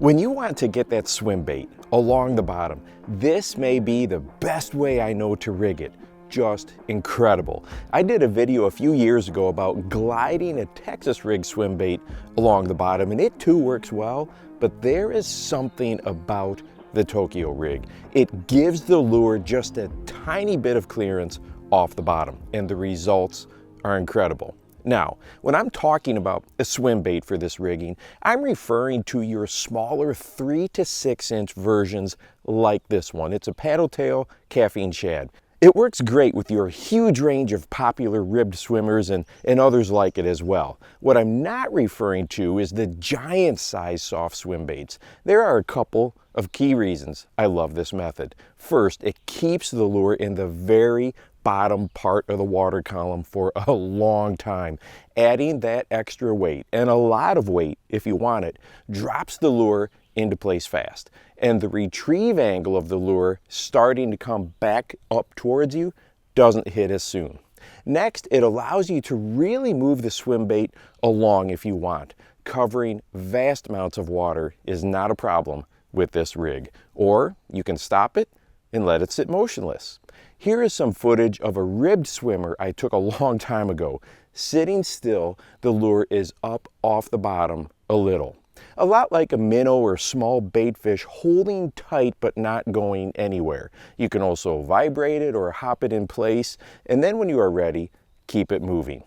When you want to get that swim bait along the bottom, this may be the best way I know to rig it. Just incredible. I did a video a few years ago about gliding a Texas rig swim bait along the bottom, and it too works well, but there is something about the Tokyo rig. It gives the lure just a tiny bit of clearance off the bottom, and the results are incredible. Now, when I'm talking about a swim bait for this rigging, I'm referring to your smaller 3 to 6 inch versions like this one. It's a paddle tail caffeine shad. It works great with your huge range of popular ribbed swimmers and others like it as well. What I'm not referring to is the giant size soft swim baits. There are a couple of key reasons I love this method. First, it keeps the lure in the very bottom part of the water column for a long time. Adding that extra weight, and a lot of weight if you want it, drops the lure into place fast. And the retrieve angle of the lure starting to come back up towards you doesn't hit as soon. Next, it allows you to really move the swim bait along if you want. Covering vast amounts of water is not a problem with this rig. Or you can stop it and let it sit motionless. Here is some footage of a ribbed swimmer I took a long time ago. Sitting still, the lure is up off the bottom a little. A lot like a minnow or small bait fish, holding tight but not going anywhere. You can also vibrate it or hop it in place, and then when you are ready, keep it moving.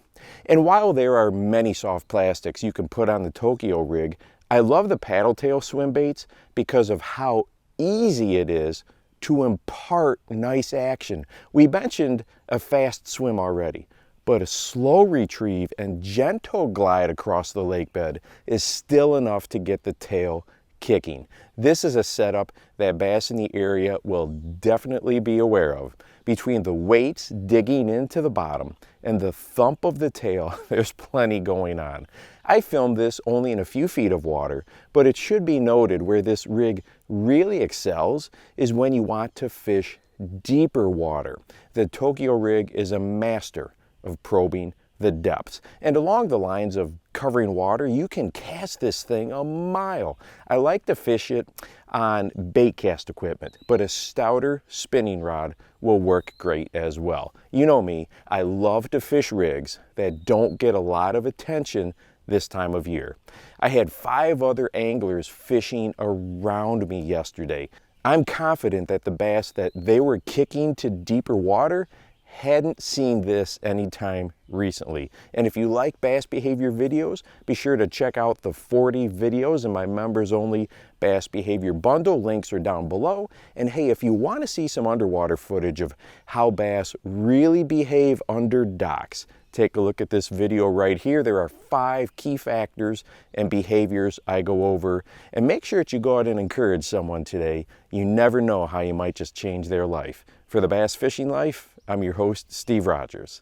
And while there are many soft plastics you can put on the Tokyo rig, I love the paddle tail swim baits because of how easy it is to impart nice action. We mentioned a fast swim already, but a slow retrieve and gentle glide across the lake bed is still enough to get the tail kicking. This is a setup that bass in the area will definitely be aware of. Between the weights digging into the bottom and the thump of the tail, there's plenty going on. I filmed this only in a few feet of water, but it should be noted where this rig really excels is when you want to fish deeper water. The Tokyo rig is a master of probing the depths. And along the lines of covering water, you can cast this thing a mile. I like to fish it on bait cast equipment, but a stouter spinning rod will work great as well. You know me, I love to fish rigs that don't get a lot of attention this time of year. I had 5 other anglers fishing around me yesterday. I'm confident that the bass that they were kicking to deeper water hadn't seen this anytime recently. And if you like bass behavior videos, be sure to check out the 40 videos in my members only bass behavior bundle. Links are down below. And hey, if you want to see some underwater footage of how bass really behave under docks, take a look at this video right here. There are 5 key factors and behaviors I go over. And make sure that you go out and encourage someone today. You never know how you might just change their life. For the Bass Fishing Life, I'm your host, Steve Rogers.